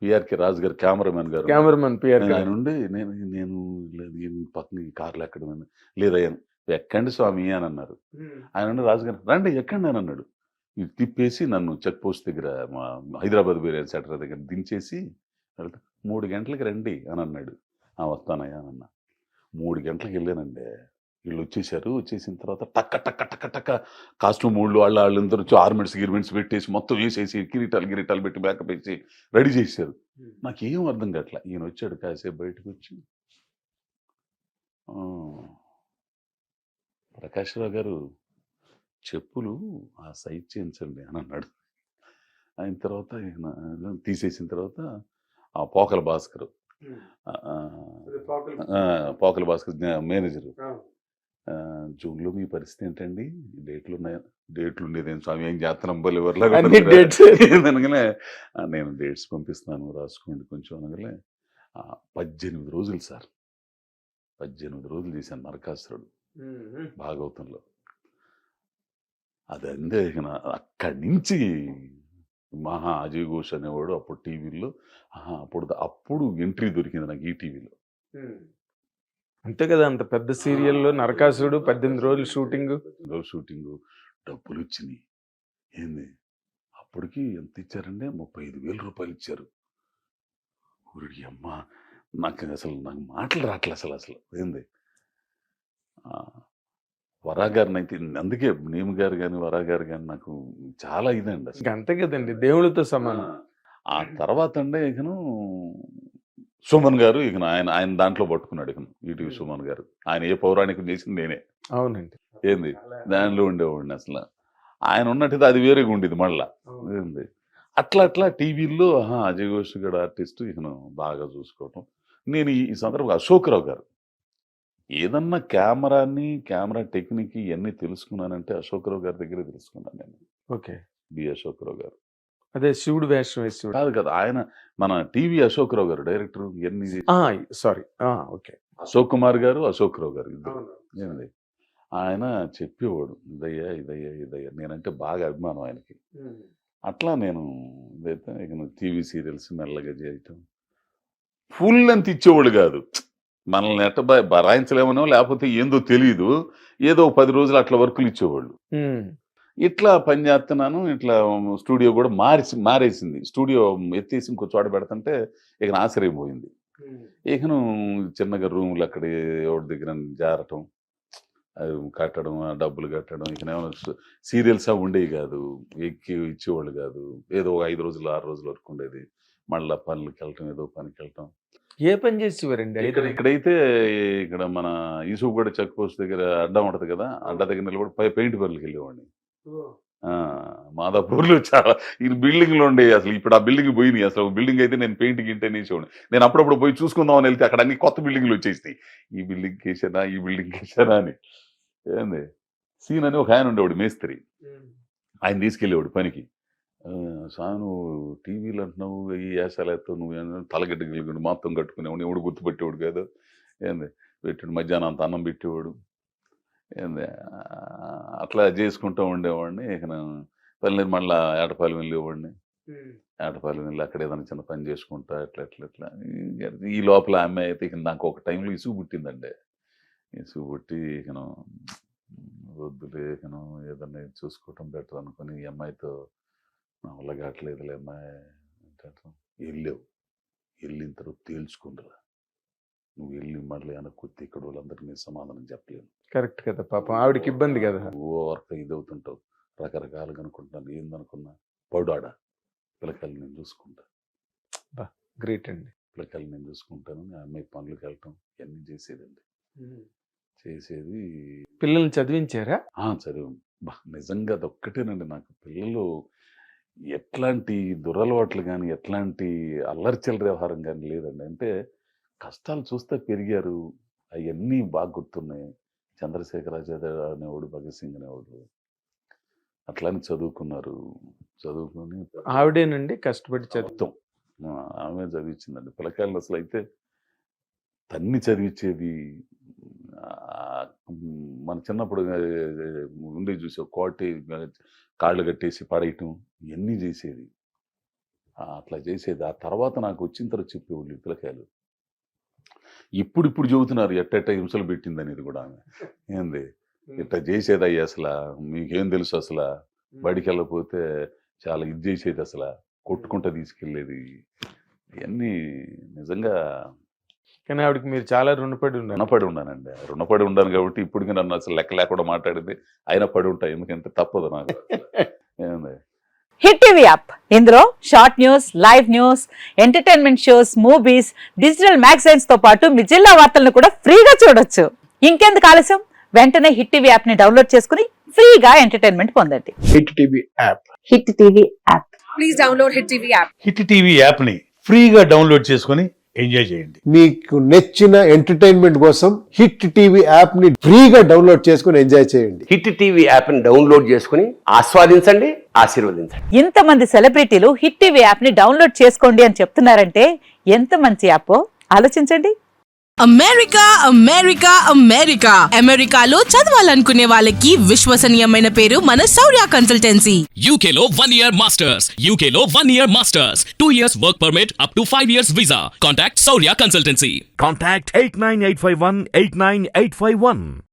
PRK రాజు గారు cameraman గారు PRK ఆయన ఉండి నేను నేను పక్కన కార్లు ఎక్కడం లేదయ్యా ఎక్కండి స్వామి అని అన్నారు. ఆయన ఉండి రాజు గారు రండి ఎక్కండి అని అన్నాడు. ఇది తిప్పేసి నన్ను చెక్ పోస్ట్ దగ్గర మా హైదరాబాద్ బిర్యానీ సెంటర్ దగ్గర దించేసి 3 గంటలకి రండి అని అన్నాడు. వస్తానయ్యా అని అన్నా. 3 గంటలకు వెళ్ళానండి. వీళ్ళు వచ్చేసారు. వచ్చేసిన తర్వాత టక్క టక్క టక్క టక్క కాస్ట్యూమ్ వాళ్ళందరూ వచ్చి గిర్మెంట్స్ పెట్టేసి మొత్తం వేసేసి కిరీటాలు పెట్టి మేకప్ వేసి రెడీ చేశారు. నాకేం అర్థం కావట్లా. ఈయన వచ్చాడు కాసేపు బయటకు వచ్చి ప్రకాశ్‌రావు గారు చెప్పులు ఆ సైజ్ చేయించండి అని అన్నాడు. అయిన తర్వాత ఈయన తీసేసిన తర్వాత పోకల భాస్కర్ పోకల భాస్కర్ మేనేజరు జూన్‌లో మీ పరిస్థితి ఏంటండి? డేట్లు ఉండేదేం స్వామి ఏం చేస్తున్నాం అనగానే నేను డేట్స్ పంపిస్తాను రాసుకోండి కొంచెం అనగానే 18 రోజులు సార్. 18 రోజులు చేశాను నరకాసురుడు భాగవతంలో. అదంటే అక్కడి నుంచి మహా అజయ్ ఘోష్ అనేవాడు అప్పుడు టీవీలో అప్పుడు ఎంట్రీ దొరికింది నాకు ఈ టీవీలో. అంతే కదా, అంత పెద్ద సీరియల్లో నరకాసురుడు 18 రోజులు షూటింగ్ డబ్బులు వచ్చినాయి. ఏంది అప్పటికి ఎంత ఇచ్చారంటే 35,000 రూపాయలు ఇచ్చారు. ఊరికి అమ్మ నాకు మాటలు రావట్లే అసలు ఏంది వరా గారిని అయితే అందుకే నేమ్ గారు కానీ వరా గారు కానీ నాకు చాలా ఇదండి అసలు. అంతే కదండి, దేవుడితో సమానం. ఆ తర్వాత అంటే ఇకను సుమన్ గారు ఇక ఆయన దాంట్లో పట్టుకున్నాడు ఇక ఈటీవీ సుమన్ గారు. ఆయన ఏ పౌరాణికం చేసింది నేనే. అవునండి. ఏంది దానిలో ఉండేవాడిని అసలు. ఆయన ఉన్నట్టుది అది వేరేగా ఉండేది మళ్ళా. ఏంది అట్లా టీవీల్లో అజయ్ ఘోష్ గారు ఆర్టిస్ట్ ఇకను బాగా చూసుకోవటం. నేను ఈ సందర్భంగా అశోక్రావు గారు ఏదన్నా కెమెరా టెక్నిక్ ఇవన్నీ తెలుసుకున్నానంటే అశోక్రావు గారి దగ్గరే తెలుసుకున్నాను నేను. ఓకే. బి అశోక్రావు గారు అదే శివుడు వేషం వేసి కాదు కదా, ఆయన మన టీవీ అశోక్రావు గారు డైరెక్టర్ ఇవన్నీ. Sorry okay. అశోక్ కుమార్ గారు అశోక్రావు గారు ఇద్దరు. ఏంది ఆయన చెప్పేవాడు ఇదయ్యా నేనంటే బాగా అభిమానం ఆయనకి. అట్లా నేను ఇదైతే ఇక టీవీ సీరియల్స్ మెల్లగా చేయటం. ఫుల్ లెంత్ ఇచ్చేవాళ్ళు కాదు, మనల్ని ఎట్ట బరాయించలేమనో లేకపోతే ఏందో తెలియదు, ఏదో 10 రోజులు అట్లా వర్కులు ఇచ్చేవాళ్ళు. ఇట్లా పని చేస్తున్నాను. ఇట్లా స్టూడియో కూడా మారేసింది. స్టూడియో ఎత్తేసి ఇంకో చోట పెడుతుంటే ఇక ఆశ్చర్యపోయింది. ఇకను చిన్నగా రూములు అక్కడ ఎవరి దగ్గర జారటం, అది కట్టడం, డబ్బులు కట్టడం. ఇక ఏమైనా సీరియల్స్ ఉండేవి కాదు, ఎక్కి ఇచ్చేవాళ్ళు కాదు. ఏదో 5 రోజులు 6 రోజుల వరకు ఉండేది. మళ్ళీ పనులకి వెళ్ళటం, ఏదో పనికి వెళ్ళటం. ఏ పని చేసేవారండి? ఇక్కడైతే ఇక్కడ మన ఈసూగూడ చెక్ పోస్ట్ దగ్గర అడ్డా ఉంటది కదా, అడ్డా దగ్గర నిలబడి పెయింట్ పనులకి వెళ్ళేవాడిని. మాదాపూర్లో చాలా ఈ బిల్డింగ్లు ఉండే. అసలు ఇప్పుడు ఆ బిల్డింగ్ పోయినాయి. అసలు బిల్డింగ్ అయితే నేను పెయింట్ గింటే నేసేవాడిని. నేను అప్పుడప్పుడు పోయి చూసుకుందామని వెళ్తే అక్కడ అన్ని కొత్త బిల్డింగ్లు వచ్చేస్తాయి. ఈ బిల్డింగ్ వేసానా అని. ఏంది సీన్ అని ఒక ఆయన ఉండేవాడు మేస్త్రి. ఆయన తీసుకెళ్ళేవాడు పనికి. సాను టీవీలు అంటున్నావు, ఈ వేసాలు ఎత్తావు, నువ్వు తలగడ్డ గిలిగడ్డు మొత్తం కట్టుకునేవాడు, ఎవడు గుర్తుపెట్టేవాడు కాదు. ఏంది పెట్టాడు మధ్యాహ్నం అంత అన్నం పెట్టేవాడు. ఏంది అట్లా చేసుకుంటూ ఉండేవాడిని. ఇక పల్లెని మళ్ళీ ఏటపాలెం వెళ్ళేవాడిని. ఏటపాలెం వెళ్ళి అక్కడ ఏదైనా చిన్న పని చేసుకుంటా ఎట్లా ఈ లోపల అమ్మాయి అయితే ఇక నాకు ఒక టైంలో ఇసుగు పుట్టిందండి. ఇసుగు పుట్టి ఇకను వద్దులే ఇకను ఏదన్నా చూసుకోవటం బెటర్ అనుకుని ఈ అమ్మాయితో నా వల్ల కావట్లేదులే అమ్మాయి అంటే వెళ్ళిన తర్వాత తేల్చుకుంటురా, నువ్వు వెళ్ళి మళ్ళీ వెనక్కి ఇక్కడ వాళ్ళందరికీ సమాధానం చెప్పలేను. కరెక్ట్ కదా, పాపం ఆవిడకి ఇబ్బంది కదా. ఓవర్గా ఇదవుతుంటావు, రకరకాలుగా అనుకుంటున్నాను. ఏందనుకున్నా పౌడాడ పిల్లకాయలు నేను చూసుకుంటా. గ్రేట్ అండి. పిల్లకాయలు నేను చూసుకుంటాను. అమ్మాయి పనులకు వెళ్ళటం ఇవన్నీ చేసేదండి. చేసేది. పిల్లల్ని చదివించారా? చదివాం. నిజంగా అదొక్కటేనండి. నాకు పిల్లలు ఎట్లాంటి దురలవాట్లు కానీ ఎట్లాంటి అల్లరిచిల్లర వ్యవహారం కానీ లేదండి. అంటే కష్టాలు చూస్తే పెరిగారు. అవన్నీ బాగా గుర్తున్నాయి. చంద్రశేఖరాచార్య అనేవాడు, భగత్ సింగ్ అనేవాడు అట్లానే చదువుకున్నారు. చదువుకొని ఆవిడేనండి కష్టపడి చదువుతాం. ఆమె చదివించిందండి పిల్లకాయలు. అసలు అయితే తన్ని చదివించేది. మన చిన్నప్పుడు ఉండే చూసే కోటి కాళ్ళు కట్టేసి పడేయటం ఇవన్నీ చేసేది. అట్లా చేసేది. ఆ తర్వాత నాకు వచ్చిన తర్వాత చెప్పేవాళ్ళు ఈ పిల్లకాయలు. ఇప్పుడు చెబుతున్నారు ఎట్టెట్ట హింసలు పెట్టిందనేది కూడా ఆమె. ఏంది ఇట్లా చేసేదయ్యా అసలు, మీకేం తెలుసు అసలు, బడికి వెళ్ళకపోతే చాలా ఇది చేసేది అసలు, కొట్టుకుంటా తీసుకెళ్ళేది. ఇవన్నీ నిజంగా కానీ ఆవిడకి మీరు చాలా రుణపడి ఉన్నారు. రుణపడి ఉన్నాను కాబట్టి ఇప్పటికీ నన్ను అసలు లెక్క లేకుండా మాట్లాడింది. అయినా పడి ఉంటాయి, ఎందుకంటే తప్పదు నాకు. ఏంది హిట్ టీవీ యాప్, ఇందులో short news, live news, entertainment shows, movies, digital magazines తో పాటు మీ జిల్లా వార్తలను కూడా ఫ్రీగా చూడొచ్చు. ఇంకెందుకు ఆలస్యం, వెంటనే హిట్ టీవీ యాప్ ని డౌన్లోడ్ చేసుకుని ఫ్రీగా ఎంటర్టైన్మెంట్ పొందండి. Hit TV app. Hit TV app. Please download hit TV app. Hit TV యాప్ని ఫ్రీగా డౌన్లోడ్ చేసుకొని ఎంజాయ్ చేయండి. మీకు నచ్చిన ఎంటర్టైన్మెంట్ కోసం హిట్ టీవీ యాప్ ని ఫ్రీగా డౌన్లోడ్ చేసుకుని ఎంజాయ్ చేయండి. హిట్ టీవీ యాప్ ని డౌన్లోడ్ చేసుకుని ఆస్వాదించండి, ఆశీర్వదించండి. ఇంతమంది సెలబ్రిటీలు హిట్ టీవీ యాప్ ని డౌన్లోడ్ చేసుకోండి అని చెప్తున్నారంటే ఎంత మంచి యాప్ ఆలోచించండి. అమెరికా అమెరికా అమెరికా అమెరికాలో చదవాలనుకునే వాళ్ళకి విశ్వసనీయమైన పేరు మన శౌర్య కన్సల్టెన్సీ. UK లో 1 year masters. UK లో 1 year masters. 2 years work permit up to 5 years visa. Contact Saurya Consultancy. Contact 89851 89851.